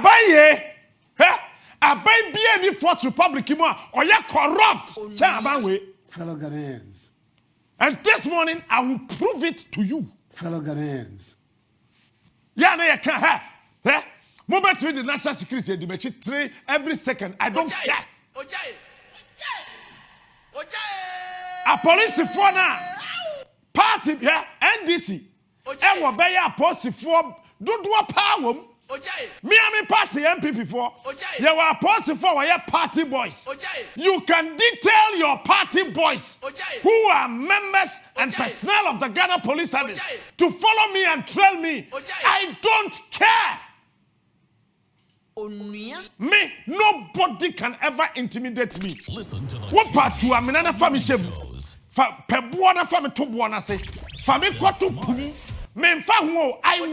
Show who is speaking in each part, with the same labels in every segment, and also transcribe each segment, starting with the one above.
Speaker 1: Abaye. Abaye be any Fourth Republic or you corrupt.
Speaker 2: Fellow Ghanaians.
Speaker 1: And this morning I will prove it to you.
Speaker 2: Fellow Ghanaians.
Speaker 1: Yeah, no, you can't. Moment with the national security debate 3 every second. I don't care. A police for now. Party NDC. And what by a policy for do a power. Me party MPP for. You are policy for your party boys. You can detail your party boys who are members and personnel of the Ghana Police Service to follow me and trail me. I don't care. Me, nobody can ever intimidate me.
Speaker 3: Listen to the
Speaker 1: what part to a minana family shame? Pebuana family to buona say. Family kwatu puni. Me I will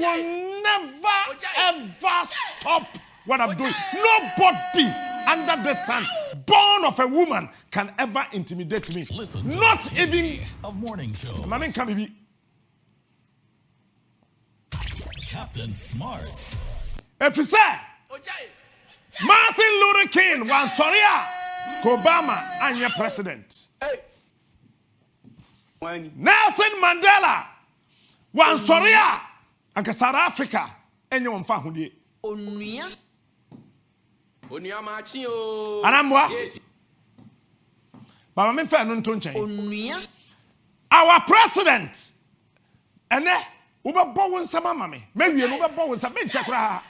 Speaker 1: never ever stop what I'm doing. Nobody under the sun, born of a woman, can ever intimidate me.
Speaker 3: Listen to
Speaker 1: not even
Speaker 3: of morning show.
Speaker 1: Mami can be
Speaker 3: Captain Smart.
Speaker 1: If you say Martin Luther King, one Soria, Obama, and your president. Nelson Mandela, one Soria, and South Africa, and your family.
Speaker 4: Onua machio.
Speaker 1: And I'm what? But I'm fair no to change.
Speaker 4: Onua.
Speaker 1: Our president, and then Uber Bowen Sama Mammy, maybe Uber Bowen Sama Chakra.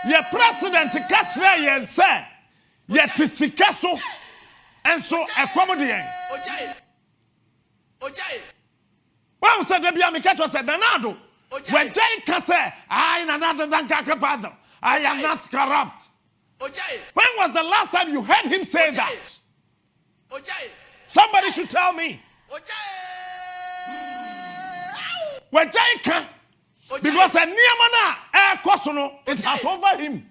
Speaker 1: Your president catch there and say, yet to Sikaso and so accommodate. Well, said the Biamicato said, Nanado. When Jay can say, I am another than Kaka I am not corrupt. When was the last time you heard him say that? Somebody should tell me. When Jay can. Because a Niamana air Kosono, it has over him.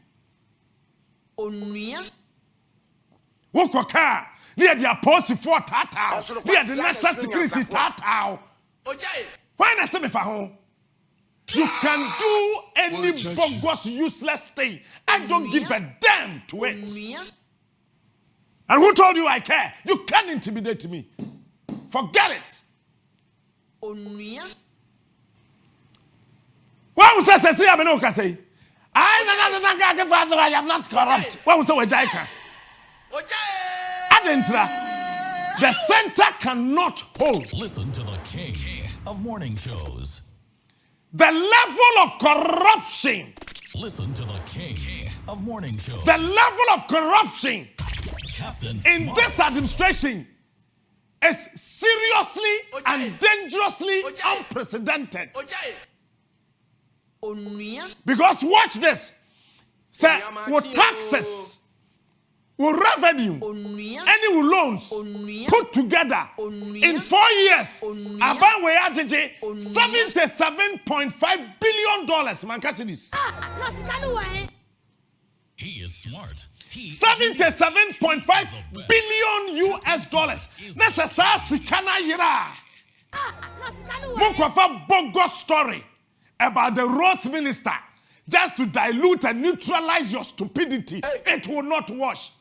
Speaker 4: Onua.
Speaker 1: Wokoka, near the apostle for Tata, near the national security Tata. Why not say me for home? You can do any bogus, useless thing. I don't give a damn to it. And who told you I care? You can't intimidate me. Forget it.
Speaker 4: Onua.
Speaker 1: What was I say? I'm not say. I am not corrupt. What was I Jaika? Adentra. The center cannot hold.
Speaker 3: Listen to the king of morning shows.
Speaker 1: The level of corruption.
Speaker 3: Listen to the king of morning shows.
Speaker 1: The level of corruption
Speaker 3: Captain
Speaker 1: in
Speaker 3: Smart.
Speaker 1: this administration is seriously and dangerously unprecedented.
Speaker 4: Onua.
Speaker 1: Because watch this. Say, with taxes, with revenue, any with loans put together in 4 years, about $77.5 billion. Man, can see this.
Speaker 3: He is smart.
Speaker 1: $77.5 billion US dollars. That's a Sikana Yira. Mukwafa bogus story about the roads minister just to dilute and neutralize your stupidity. It will not wash.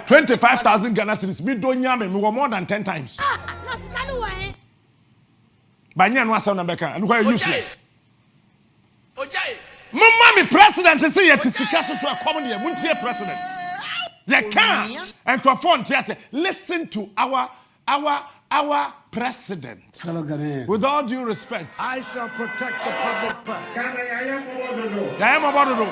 Speaker 1: 25,000 Ghana cedis. Me don't yame. Me go more than 10 times. But you know and why useless. Mama, president is here to seek us to accommodate. Muntie president. You can't. And confront. Listen to our president.
Speaker 2: Fellow Ghanaians.
Speaker 1: With all due respect,
Speaker 2: I shall protect the public purse.
Speaker 1: I am about to do.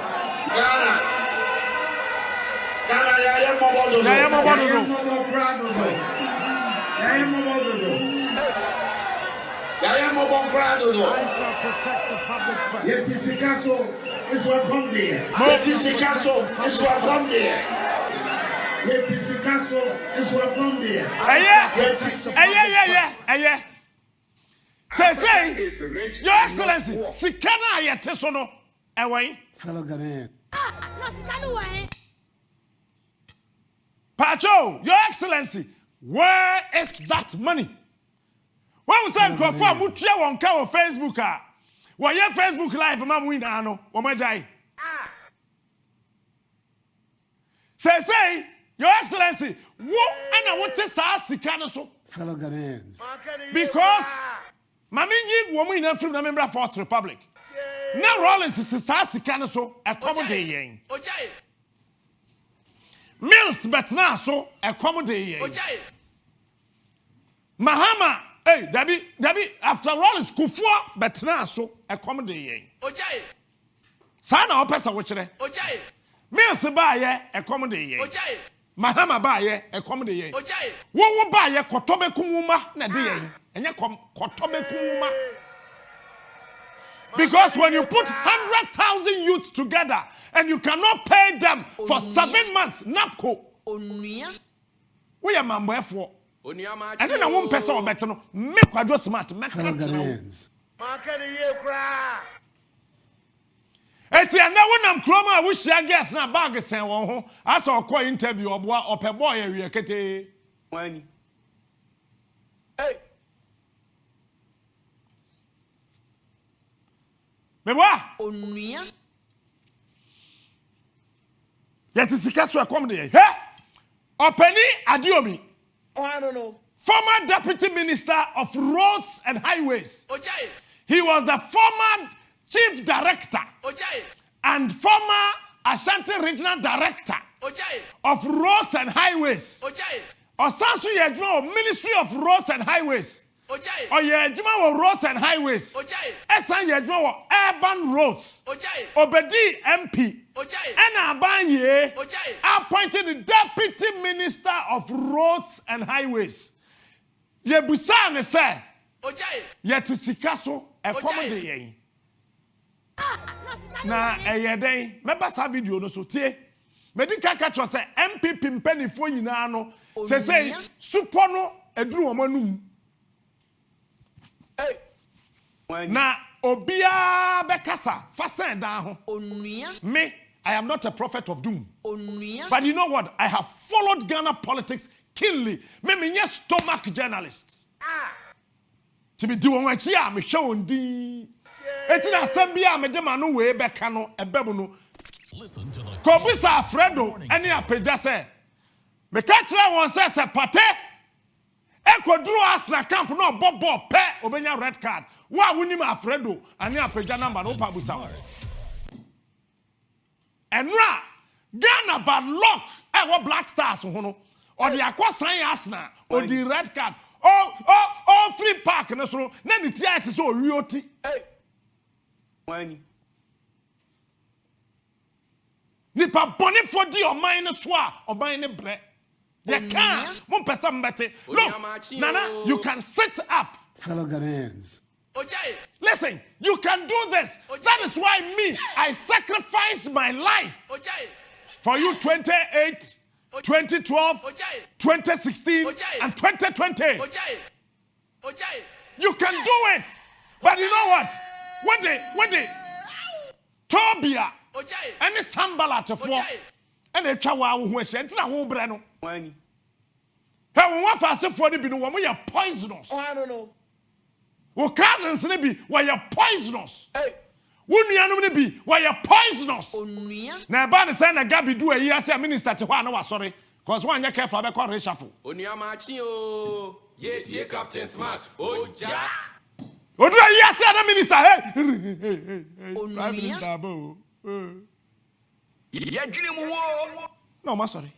Speaker 2: I shall protect the public purse.
Speaker 5: Yes, it's a castle. It's welcome there. Yes, it's a castle. It's welcome there. Yes, it's a castle. It's welcome there.
Speaker 1: Yeah. Say, Your Excellency, Sikana Ayatisono, away.
Speaker 2: Fellow Ghanaians.
Speaker 1: Pacho, Your Excellency, where is that money? When we say nkrofo amutua won ka wo Facebook a wo ye Facebook live ma mu ina no wo magai say your excellency wo ana wo te sa sika no so
Speaker 2: fellow Ghanaians.
Speaker 1: because mami yi wo mu ina from na member Fourth Republic na Rollins te sa sika no so accommodate yen Mills betna so accommodate yen Mahama hey Dabi after Rollins Kufuor betna so accommodate yen sa na opesa wo kire Mills ba ye accommodate yen Mahama ba ye accommodate yen wo ba ye kotobe kumuma na de yen enye kotobe kumuma. Because when you put 100,000 youths together and you cannot pay them for 7 months, NAPCO, we are mambo. And then I won't pay so better. Make quadro smart. Make
Speaker 2: Ghanaians.
Speaker 1: Eti na wonam kroma a wo hia guest na bag sen won ho asa okọ interview oboa opeboy awie kete
Speaker 6: wani hey
Speaker 1: meboa
Speaker 4: Onua
Speaker 1: yet sika so akom de he openi adiomi
Speaker 6: I don't know.
Speaker 1: Former Deputy Minister of Roads and Highways. He was the former Chief Director and former Ashanti Regional Director of Roads and Highways. Osansu yejuma of Ministry of Roads and Highways. Yejuma of Roads and Highways. Esan yejuma of Urban Roads. Obedi MP. And Abanye appointed the Deputy Minister of Roads and Highways. Yebusa ne say yetisikaso accommodate yen. Na eyeden meba sa video no so tie medical catch say MPP mpanifo nyina no say supo no eduru omanum na obia bekasa fasen dan ho
Speaker 4: Onua
Speaker 1: me I am not a prophet of doom. But you know what? I have followed Ghana politics keenly. Me yes stomach journalists. To be doing what ya me show ndi. Eti na sambia me de manu we beka no ebemu no.
Speaker 3: Listen to the
Speaker 1: Kobisa Fredo any apeda say. Me ka kire won say pate. Ekoduru Arsenal camp no bobo pe obenya red card. Wa wunim Fredo any apeda number no pa busa. And ra Ghana bad luck what Black Stars or the Aquasan Arsenal or the red card oh free park and so then the theater so rioti
Speaker 6: Wani
Speaker 1: nipa boni for di or mine swa or buying bread they can't mon person better look Nana you can sit up
Speaker 2: Fellow Ghanaians.
Speaker 1: Listen, you can do this. That is why me, I sacrificed my life for you 28, 2012, 2016, and 2020. You can do it. But you know what? When they Tobia and the Sambala to four and the Chawa who is sent to whole brano.
Speaker 6: Wani
Speaker 1: How one fast for the Binu, we are poisonous.
Speaker 6: I don't know.
Speaker 1: Wo cousins ne bi why you poisonous.
Speaker 6: Hey
Speaker 1: Wo nuanom ne bi why you poisonous.
Speaker 4: Onua
Speaker 1: Na ba ne say na Gabi do a year say minister te hɔ na wa sorry. Cause one nya careful be call reshuffle.
Speaker 7: Onua machi o. Ye tie Captain Smart. Oja.
Speaker 1: Odu a year say na minister hey. Prime Minister abo.
Speaker 7: Ye dwene mu wo.
Speaker 1: No ma sorry.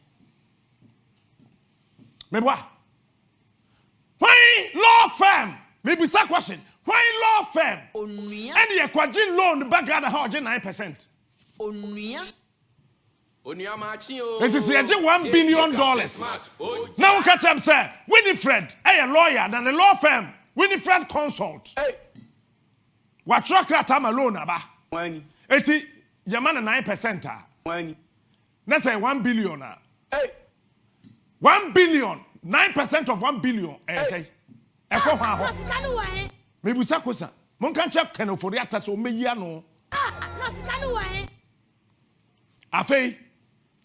Speaker 1: Me boa. Why law firm? Maybe some question. Why law firm?
Speaker 4: Onua
Speaker 1: And ye kwaji loan back at 9%.
Speaker 4: Onua
Speaker 7: Onua machi o.
Speaker 1: It is $1 billion. Now we catch him say, Winifred, a lawyer than a law firm. Winifred Consult.
Speaker 6: hey
Speaker 1: What track that time alone aba?
Speaker 6: Wani
Speaker 1: Eti Yamana 9%.
Speaker 6: Wani
Speaker 1: Let's say 1 billion.
Speaker 6: hey
Speaker 1: 1 billion. 9% of 1 billion. I say. Eko ha ho. Me busa kosa. Mon kan check keno for ata so me yia no. Afei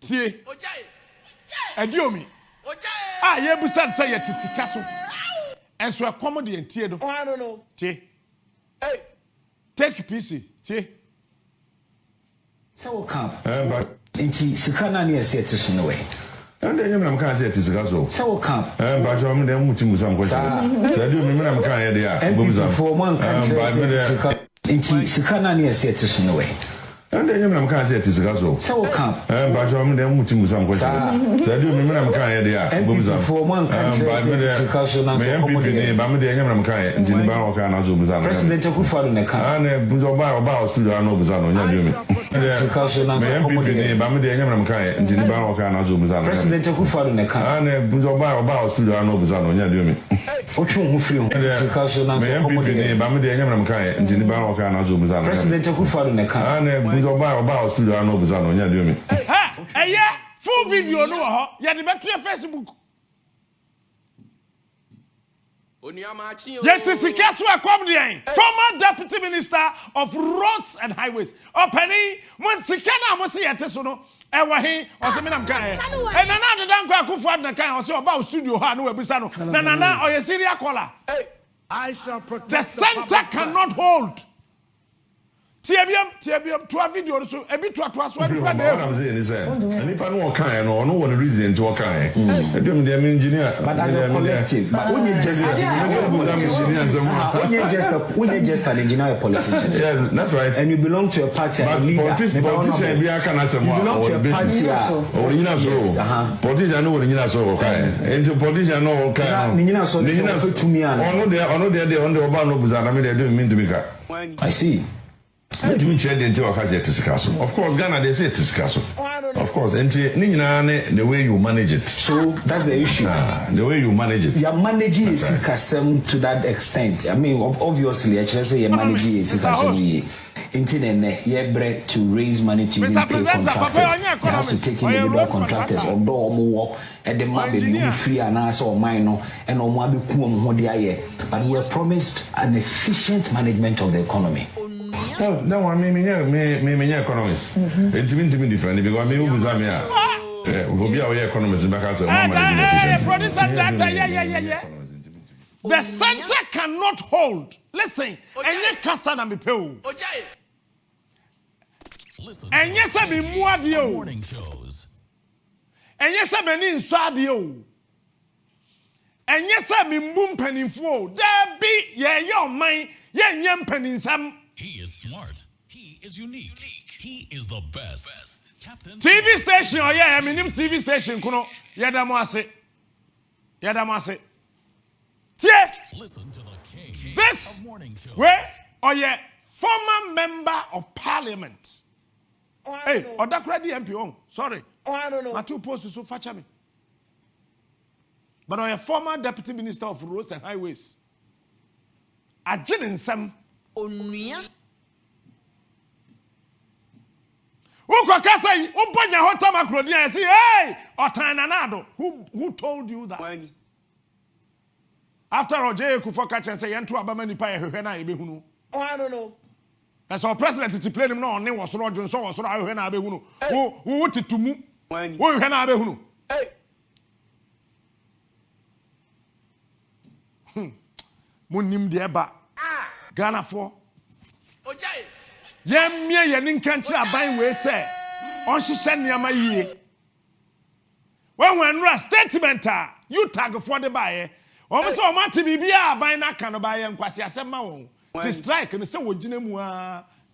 Speaker 1: tie. Adiomi. Ye busa say ye tisika so. And so a comedy and tear.
Speaker 6: Oh, I don't know.
Speaker 1: Hey.
Speaker 6: Take
Speaker 1: a PC. Tie.
Speaker 8: So come. Inti sikana ni ese to no way.
Speaker 9: And then I'm can't say it is so.
Speaker 8: So come.
Speaker 9: But you am them mutim some question. That you remember I'm can't hear there.
Speaker 8: For one country. Inti sikana ni ese to no way.
Speaker 9: And then I'm can't say it is so.
Speaker 8: So come.
Speaker 9: But you am them mutim some question. That you remember I'm can't hear there.
Speaker 8: For one country.
Speaker 9: I'm
Speaker 8: President Akufo-Addo neka.
Speaker 9: And Buzoba about studio no Buzano.
Speaker 8: President Akufo-Addo neka.
Speaker 9: And Buzoba about studio no Buzano.
Speaker 8: Otwe ho firi ho. President Akufo-Addo neka.
Speaker 9: And Buzoba about studio no Buzano.
Speaker 1: Ha! Full video no ho. Ya de beto Facebook. Yet is former Deputy Minister of Roads and Highways. Penny, when Sikana was here to Sono, Ewahi, or Seminam Kaya. And another Danko Akufo-Addo Neka, also about Studio Hanu Ebisano. Nana or Yesiria Kola.
Speaker 5: I shall protect
Speaker 1: the center cannot hold. TBM, to a video, so a bit to a
Speaker 9: what I'm saying is, and if I know what kind or no one reason to what kind, I don't mean engineer,
Speaker 8: but as a collective, but when you just an engineer, a politician.
Speaker 9: Yes, that's right.
Speaker 8: And you belong to a party, a leader.
Speaker 9: Politician, we are kind of some
Speaker 8: belong to a party,
Speaker 9: or you know, politician, no, you know, so okay. And to politician, no, okay.
Speaker 8: Nina, so to me, I know they're on the Obama, I mean, they don't mean to be cut. I see.
Speaker 9: Let me check the entire castle. Of course, Ghana, they say it is castle. Of course, and the way you manage it.
Speaker 8: So that's the issue.
Speaker 9: The way you manage it.
Speaker 8: Your managing is Sikasem to that extent. I mean, obviously, I should say your managing is Sikasem. Internet, to raise money to even pay contractors. You have to take in individual contractors or door more at the map be free and answer or minor and on one but we are promised an efficient management of the economy.
Speaker 9: Oh, no, I mean, economists. It's been to me different because I mean, we'll be our economists back as a
Speaker 1: the center cannot hold. Listen, and you can't be paid. And yes, I be more deal.
Speaker 3: Morning shows.
Speaker 1: And yes, I be inside you. And yes, I be boom penny flow. There be, your mind, yam penny some.
Speaker 3: He is smart. He is unique. He is the best. Captain
Speaker 1: TV station, I mean, TV station, Kuno, Yadamase.
Speaker 3: Listen to the king
Speaker 1: This,
Speaker 3: of morning shows.
Speaker 1: where, former member of parliament. Hey, or that ready MP. Sorry.
Speaker 6: I don't know.
Speaker 1: My two posts so fetch me. But a former deputy minister of roads and highways. I didn't some.
Speaker 4: Onua.
Speaker 1: Hey, Otananado. Who told you that? After all, Jay Kufoka and say, Yantu Abamani Paya,
Speaker 6: I don't know.
Speaker 1: As our president to play him no, name was Roger, so was Rahena Behuno. Who wanted to move? Who Hena Behuno? Munim Diaba. Ghana for. Yam me yanin country abine we say. On she send me my ye. When statement, you tag for the buyer. Almost all my TBB by na can buy and quasi asema. To strike and say what Jinemu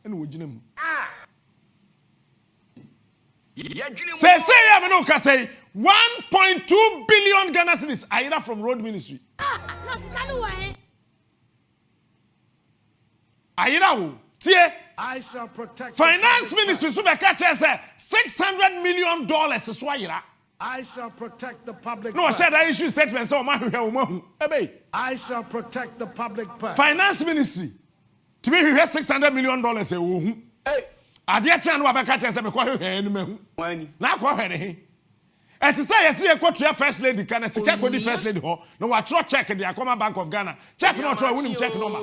Speaker 1: and Wujinum. Say, I'm no say 1.2 billion Ghana cedis either from road ministry.
Speaker 5: I shall protect
Speaker 1: finance ministry so say $600 million is why
Speaker 5: I shall protect the public.
Speaker 1: No, I said I issue statement so
Speaker 5: I shall protect the public purse.
Speaker 1: Finance ministry to me we have $600 million I dear chan wa beka chan say me kwa hwe enu mehu na kwa hwe ne and to say yes you go to first lady can say check with the first lady ho no wa tro check the Akoma Bank of Ghana check no tro wunim check number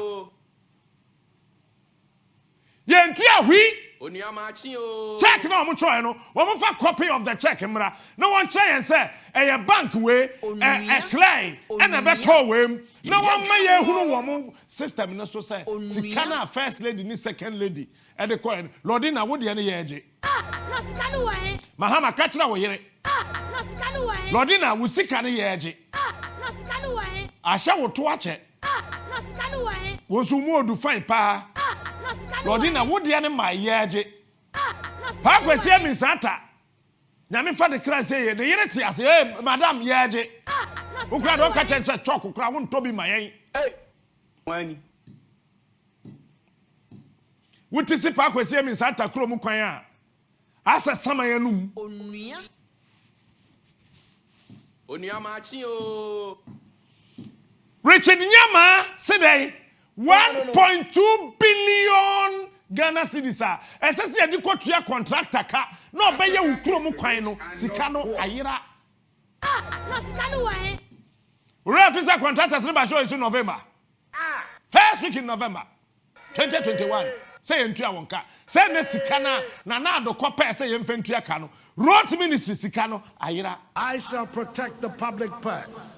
Speaker 1: yentia hwi
Speaker 7: Onua machi o.
Speaker 1: Check na omo try no. Omo fa copy of the check mra. No one try and say a bank way a claim and a better way. No one may who woman system no so say sikana first lady ni second lady and the coin Lordina would the yeje.
Speaker 10: Na sikana way.
Speaker 1: Mahama catch na we yere.
Speaker 10: Na sikana way.
Speaker 1: Lordina wo sikana yeje.
Speaker 10: Na sikana way.
Speaker 1: Asha wo to ache.
Speaker 10: Na sikana way.
Speaker 1: Wo so mu odu fine pa.
Speaker 10: Na sikana.
Speaker 1: Lordina would the any my yeje. Pa kwesi mi santa. Nyame fa de kra say the yere ti ase madam yeje. Ukra do catch and say chok ukra won to be my yen.
Speaker 6: Hey. Wani.
Speaker 1: Wuti si pa kwesi mi santa kro mu kwan a. Asa samayanum.
Speaker 7: Onua machi o.
Speaker 1: Richard Nyama said 1.2 billion Ghana cedis. Ese se edi kotua contractor ka no be ye wukuro mu kwan no sika no ayira.
Speaker 10: Na sika no way.
Speaker 1: Refisa contractors ne ba show is in November. First week in November 2021. Say entua wonka. Say ne sika na do kopa say ye mfentua ka no. Road ministry sika no ayira.
Speaker 5: I shall protect the public purse.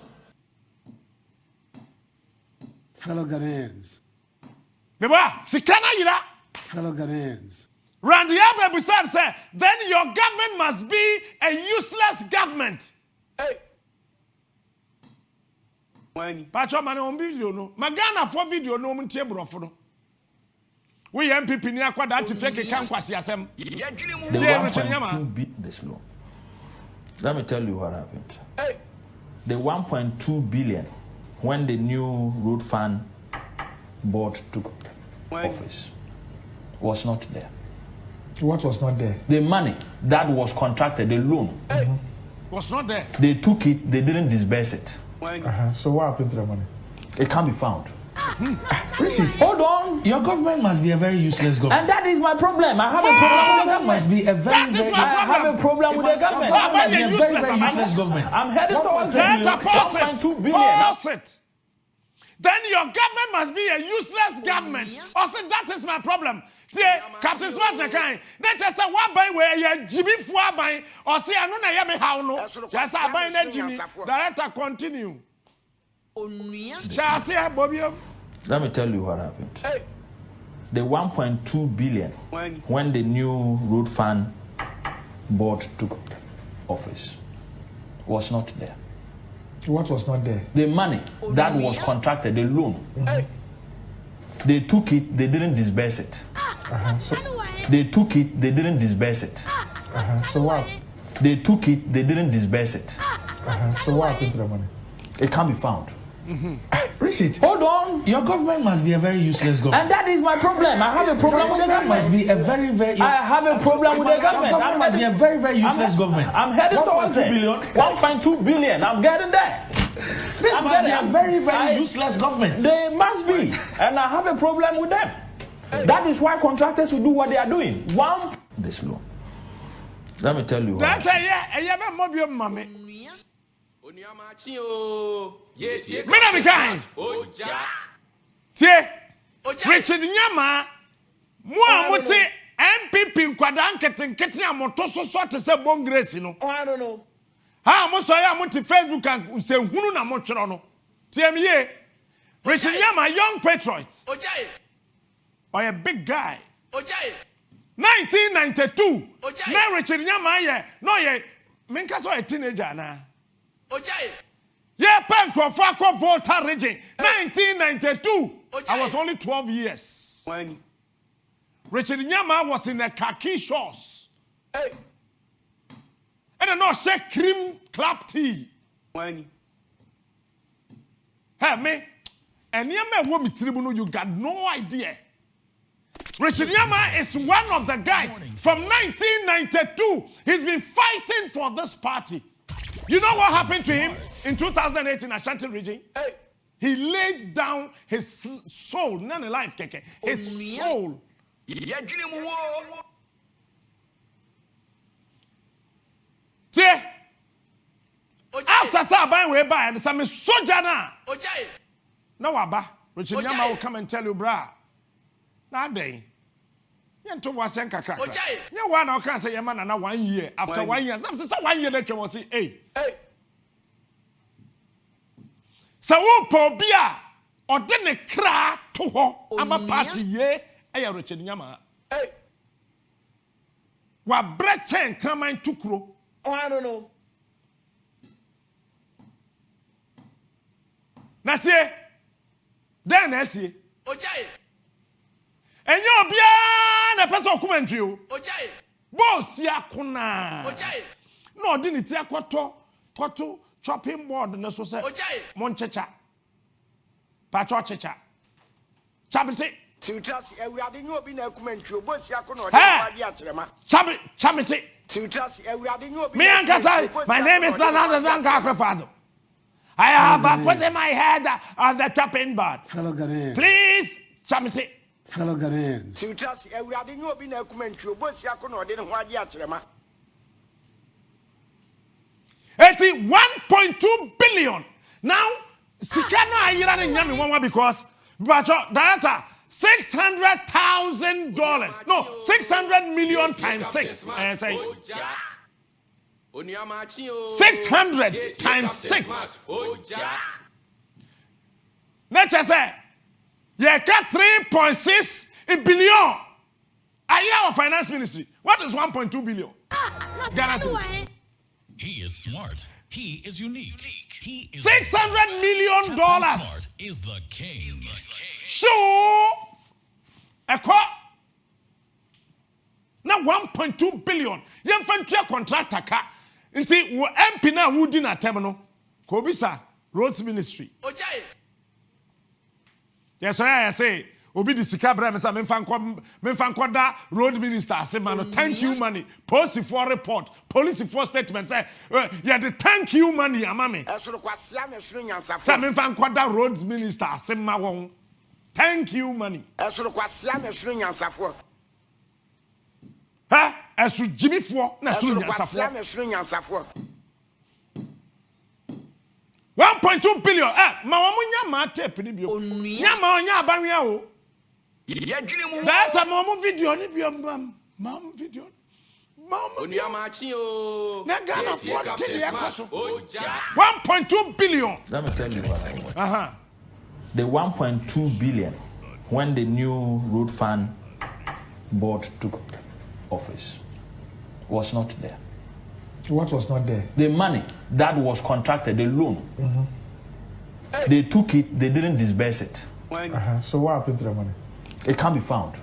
Speaker 2: Fellow Ghanaians.
Speaker 1: Beba, sikana yira.
Speaker 2: Fellow Ghanaians.
Speaker 1: Randy Abe said, then your government must be a useless government.
Speaker 6: Hey. Wani.
Speaker 1: Pacho mane on video no. Magana for video no muntie brofo no. We MPP ni akwa that fake kan kwasi asem.
Speaker 8: This law. Let me tell you what happened.
Speaker 6: Hey.
Speaker 8: The 1.2 billion when the new road fund board took office was not there.
Speaker 11: What was not there?
Speaker 8: The money that was contracted, the loan,
Speaker 1: was not there.
Speaker 8: They took it, they didn't disburse it.
Speaker 11: So what happened to the money?
Speaker 8: It can't be found.
Speaker 11: Richard,
Speaker 8: hold on.
Speaker 11: Your government must be a very useless government.
Speaker 8: And that is my problem. I have a problem with the government.
Speaker 11: Must be a very,
Speaker 8: I have a problem with the government.
Speaker 11: That must be a very, very useless government.
Speaker 8: I'm headed towards it. 1.2 billion.
Speaker 1: Then your government must be a useless government. Also, that is my problem. Tie, Captain Smart na kind. Na just say one by where you Jimmy for by or say anu na ya me how no. Just say by na Jimmy. Director continue. Shall say Bobby.
Speaker 8: Let me tell you what happened. The 1.2 billion when the new road fund board took office was not there.
Speaker 11: What was not there?
Speaker 8: The money that was contracted, the loan. They took it, they didn't disburse it. They took it, they didn't disburse it.
Speaker 11: So what?
Speaker 8: They took it, they didn't disburse it.
Speaker 11: So what happened to the money?
Speaker 8: It can't be found.
Speaker 11: Richard,
Speaker 8: hold on.
Speaker 11: Your government must be a very useless government.
Speaker 8: And that is my problem. I have a problem with the government.
Speaker 11: Must be a very, very.
Speaker 8: I have a problem with the government.
Speaker 11: Your government must be a very, very useless government.
Speaker 8: I'm headed towards it. 1.2 billion. I'm getting there.
Speaker 11: This must be a very, very useless government.
Speaker 8: They must be, and I have a problem with them. That is why contractors will do what they are doing. This law. Let me tell you.
Speaker 1: That Richard Nyama, Muamuti, MPP, Quadanket, Ketty, and Motoso, sort of say bon grace, you know.
Speaker 6: I don't know.
Speaker 1: How much I am to Facebook and say, Huna Motrono. TME, Richard Nyama, young patriots. Or a big guy. 1992. Now Richard Nyama, no, ye, Minka saw a teenager now. Yeah, Pancroft, Volta region. 1992. I was only 12 years. Richard Nyama was in the khaki shorts.
Speaker 6: Hey.
Speaker 1: And I know shake cream clap tea. Hey, me. And Nyama woman tribunal, you got no idea. Richard Nyama is one of the guys from 1992. He's been fighting for this party. You know what happened to him in 2008 in Ashanti region?
Speaker 6: Hey.
Speaker 1: He laid down his soul, none alive, keke. His soul. See? After Saban we buy and some soldier now. No, Abba. Richard Nyama will come and tell you, brah. Now day. Yento was saying kakra. Yeah, one I can say a man and 1 year. After 1 year, some say 1 year that you was say, hey. So Pobia or then a cra to her. I'm a party ye. I am Richard Yama. What bread chain come in to crow?
Speaker 11: Oh, I don't know.
Speaker 1: That's it. Then I see. And you're beyond a person comment you. Boss ya kuna. No, didn't ya quarto chopping board and so say. Monchecha. Pacho checha. Chabiti. Chabiti. Me and Kasai, my name is none other than Father. I have put in my head on the chopping board.
Speaker 2: Fellow Ghanaians.
Speaker 1: Please, Chabiti.
Speaker 2: Fellow Ghanaians.
Speaker 1: 1.2 billion. Now, Sikano Ayira Nyami Mama because Director $600,000. No, 600 million times 6. 600 times 6. Let's just say, you got 3.6 billion. A year of finance ministry. What is 1.2 billion?
Speaker 3: He is smart. He is unique. He is
Speaker 1: $600 million.
Speaker 3: Smart is the king.
Speaker 1: Sure. Now 1.2 billion. Yen fantia contractor ka. Nti wo MP na wudi na terminal. Ko bisa roads ministry. Yes, I say obi di sika bra me say me fan da road minister say man thank you money. Police for report, police for statement say yeah the thank you money amame. Say me fan da road minister say ma won. Thank you money. Ha? Esu Jimmy for na su nyansafo. 1.2 billion. Ma wamunya ma tape ni bio. Nya ma onya abanwia o. That's a mom video ni bio mom video. Mom.
Speaker 7: Onua ma chi o.
Speaker 1: Na Ghana for 1.2 billion.
Speaker 11: Let me tell you what I want. The 1.2 billion when the new road fund board took office was not there.
Speaker 12: What was not there?
Speaker 11: The money that was contracted, the loan. They took it, they didn't disburse it.
Speaker 12: So what happened to the money?
Speaker 11: It can't be found.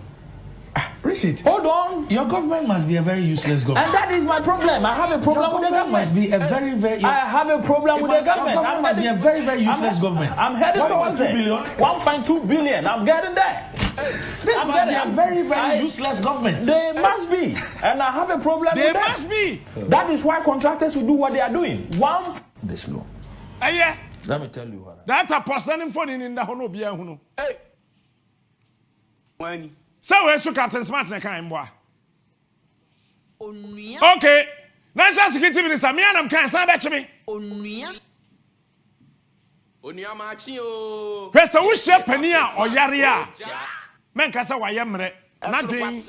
Speaker 12: Richard,
Speaker 11: hold on.
Speaker 12: Your government must be a very useless government.
Speaker 11: And that is my problem. I have a problem with the government.
Speaker 12: Must be a very.
Speaker 11: I have a problem with the government.
Speaker 12: Your government must be a very useless government.
Speaker 11: I'm heading towards it. 1.2 billion. I'm getting there.
Speaker 12: This must be a very useless government.
Speaker 11: They must be. And I have a problem with
Speaker 1: them. They must be.
Speaker 11: That is why contractors will do what they are doing. This loan.
Speaker 1: Yeah.
Speaker 11: Let me tell you what.
Speaker 1: That's a person phone in the hono bia hono.
Speaker 6: Money.
Speaker 1: So we so Captain Smart na kan boa.
Speaker 4: Onua.
Speaker 1: Okay. National Security Minister me anam kan san be chime.
Speaker 4: Onua.
Speaker 7: Onua ma chi o.
Speaker 1: Pesa wo hye pani a oyare a. Men ka sa waye mre. Na dwen.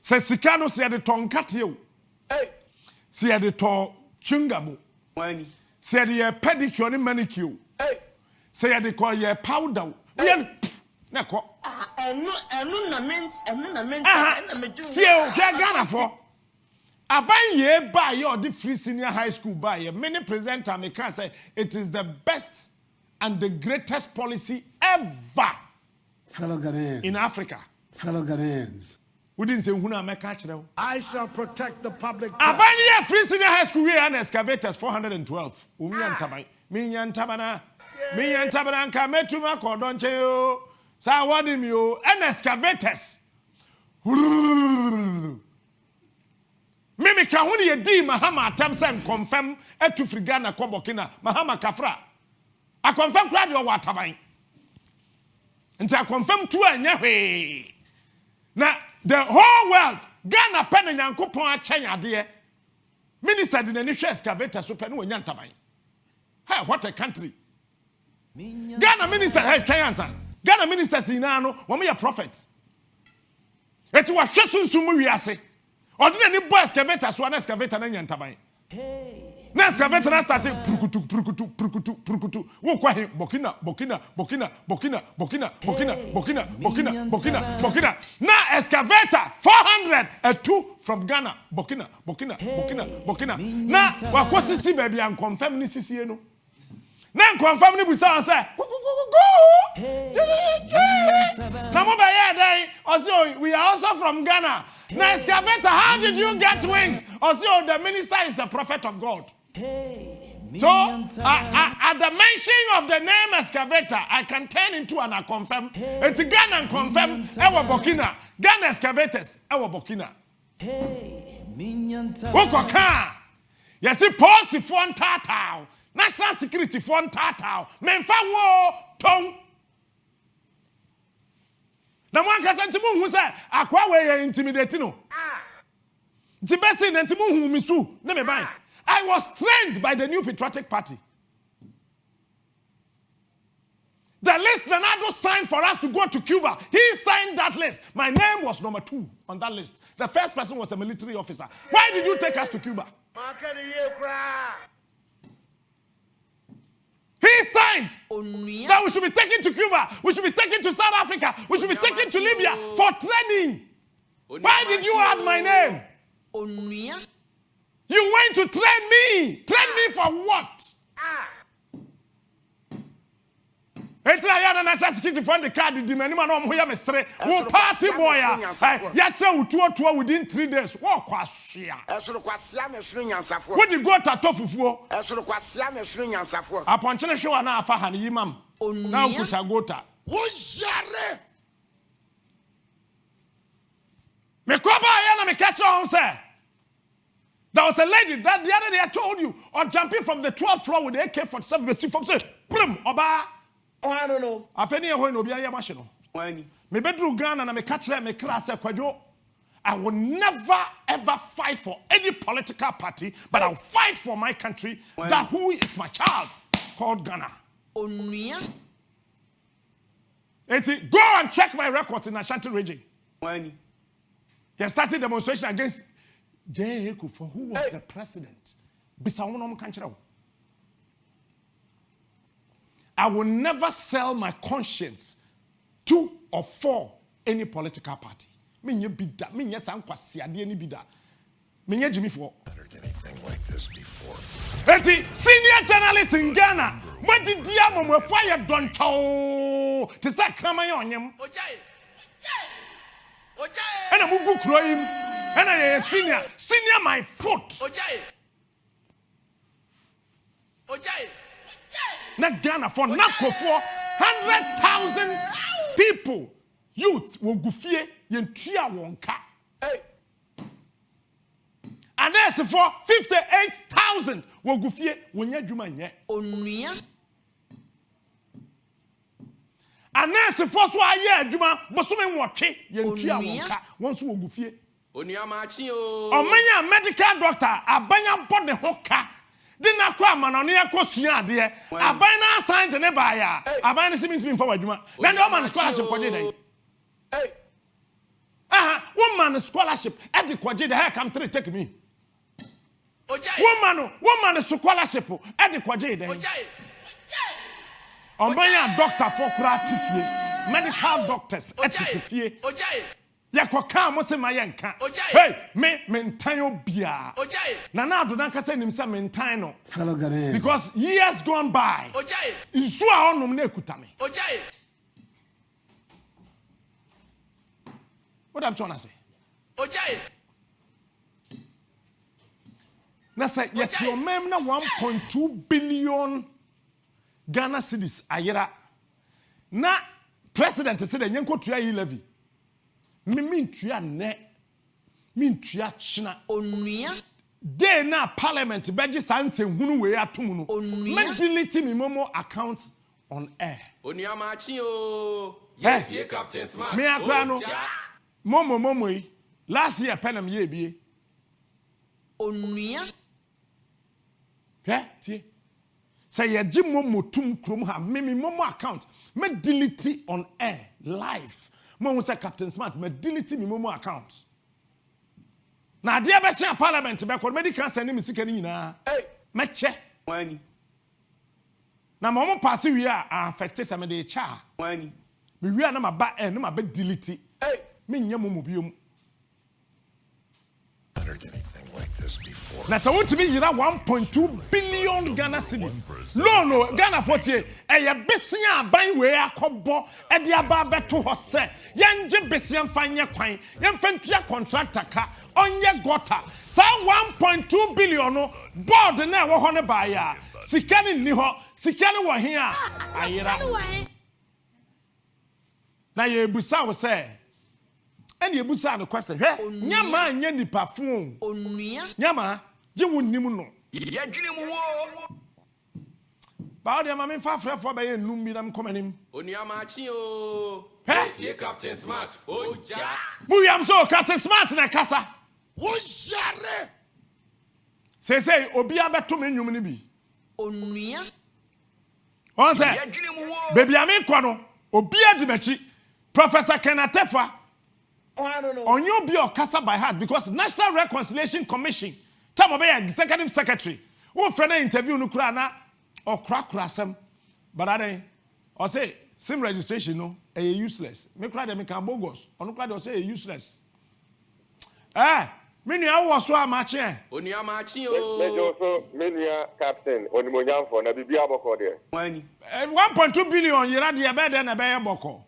Speaker 1: Se sika no se de ton kate o. Se de to chungabo.
Speaker 6: Money.
Speaker 1: Se de pedicure ni manicure. Say they call ye powder. Na ko.
Speaker 4: Enu na men.
Speaker 1: Tio, Ghana for. Aban ye buy your the free senior high school buy. Many presenter me can say it is the best and the greatest policy ever.
Speaker 2: Fellow Ghanaians.
Speaker 1: In Africa.
Speaker 2: Fellow Ghanaians.
Speaker 1: We didn't say who na make catch them.
Speaker 2: I shall protect the public.
Speaker 1: Aban ye free senior high school we and excavators 412. Umian tabai. Minyan tabana. Me and Tabaranka met to my cordon cheo. Sa wadim you and excavators. Mimi kahuni ye di Mahama Tamsan confirm et to Frigana Kobokina, Mahama Kafra. I confirm glad you are tabai. And I confirm two and yahe. Now the whole world, Ghana pen and Yankopon China dear. Minister didn't issue excavator super no yantabai. Hey, what a country. Ghana minister, hey, Chayansa. Ghana ministers in ano, wɔn yɛ prophets. Eti wɔhwɛ sunsun mu wiase. Ɔde ne boy excavator so na excavator na nya ntaban. Na excavator na start purukutu. Wo kwa he Burkina. Na excavator 402 from Ghana. Burkina. Na wakosisi baby and confirm ni sisie no. Na confirm ni busa say. Na mo ba ye dai. Also we are also from Ghana. Na excavator, how did you get wings? Also the minister is a prophet of God. So, at the mention of the name excavator, I can turn into and I confirm. It's Ghana and confirm. Ewa Burkina. Ghana excavators. Ewa Burkina. Wokoka. Yes, policy for tatao. National security for tatao. Menfa wo tong. Na mo anka sentimu hu se akwa we ye intimidate no. Ti besi na ntimu hu mi su na me ban. I was trained by the New Patriotic Party. The list Leonardo signed for us to go to Cuba. He signed that list. My name was number 2 on that list. The first person was a military officer. Why did you take us to Cuba? He signed that we should be taken to Cuba. We should be taken to South Africa. We should be taken to Libya for training. Why did you add my name? You went to train me. Train me for what? Etra ya na national security fund the card di mani ma no mo ya mesre. Wo party boy ya che utuo within 3 days. Wo kwasua.
Speaker 13: Esoro kwasea na esoro nyansafo.
Speaker 1: Wo di go tato fufuo.
Speaker 13: Esoro kwasea na esoro nyansafo.
Speaker 1: Aponche ne hwe na afa han yimam. Na ukuta gota.
Speaker 13: Wo jare.
Speaker 1: Me koba ya na me catch on say. There was a lady that the other day I told you, or jumping from the 12th floor with the AK-47 from say, boom, oba.
Speaker 13: Oh, I don't know.
Speaker 1: Afeni ho no bia ya machine. Me bedru Ghana na me catch me kra say kwadwo. I will never ever fight for any political party, but I'll fight for my country, that who is my child, called Ghana.
Speaker 4: Onua.
Speaker 1: Go and check my records in Ashanti region. He started demonstration against GHc for who was the president. I will never sell my conscience to or for any political party. Never did anything like this before. Senior journalist in Ghana, what did you fire don't to say Kramayonyam? And a mugu crime, and I senior my foot. Not Ghana for Nako for 100,000 people, youth will go fear yen tria wonka. And that's for 58,000 will go fear when you're Jumanya. And that's the first one, yeah, Juma, but so many watch it, Yentia once will go fear.
Speaker 7: Onua Machio.
Speaker 1: Or many medical doctor, a banya bought the hoka. Didn't come on near Cosia, dear. A bina signed to never, a bina seeming to me forward, Juma. Then the woman scholarship for today. Woman scholarship at the Quajid, hair come to take me. Woman scholarship at the Quajid. On my doctor for creative medical doctors at Tifie. Yakwaka mose mayenka. Hey, me maintain bia. Nana do not say himself maintain no.
Speaker 2: Fellow Ghanaians.
Speaker 1: Because years gone by. Isu a onum na ekutame. What I'm trying to say? Na say yet your mem na 1.2 billion Ghana cedis ayera. Na president said yenko tuya yi levy. Min tuya ne. Min tuya china.
Speaker 4: Onua.
Speaker 1: Day na parliament beji sanse hunu we atum no. Me delete me momo account on air.
Speaker 7: Onua Machio. Yes, Captain Smart.
Speaker 1: Me akra no. Momo yi. Last year penam ye bie.
Speaker 4: Onua.
Speaker 1: Tie. say ye gye momo tum krom ha me momo account me delete on air live mo hu say Captain Smart me delete me momo account na de be che parliament be ko medical send me sika ni nyina me che
Speaker 6: Wani.
Speaker 1: na mo pass wi a affect say me de cha
Speaker 6: Wani.
Speaker 1: me wi na ma ba na ma be delete me nya momo biom na so want to be yira 1.2 billion Ghana cedis no Ghana 40 e ye besia aban we akobo e de aba beto ho se ye nje besia mfanye kwan ye mfantua contractor ka onye gota sa 1.2 billion no board na wo ho ne ba ya sika ni ho sika ni wo he a ayira na ye busa wo se eni ebusa no question hwe nyama anya nipa fun
Speaker 4: Onua.
Speaker 1: nyama je wonnim no
Speaker 7: Ye dwene mu wo.
Speaker 1: ba ode ma me fa frefo ba ye num bi na mkomanim
Speaker 7: Onua ma chi o.
Speaker 1: Hey.
Speaker 7: Tie Captain Smart. Oja.
Speaker 1: Muyam so Captain Smart na kasa
Speaker 13: Wo jare.
Speaker 1: say obi abeto me nwum ni bi
Speaker 4: Onua.
Speaker 1: on say
Speaker 7: Ye dwene mu wo.
Speaker 1: baby ame kɔ no obi adimachi Professor Kenatefa
Speaker 13: I don't know.
Speaker 1: onyo obi okasa by heart because National Reconciliation Commission time obey executive secretary wo friend interview no kura na okrakura asem but adan o say sim registration no useless me kura dem kan bogus onu kura dem say useless me nua wo so amache
Speaker 7: Onua ma chi
Speaker 14: Major
Speaker 7: o.
Speaker 14: so menia captain onimonyam for na bibia boko there.
Speaker 6: Wani.
Speaker 1: 1.2 billion yira de be na be boko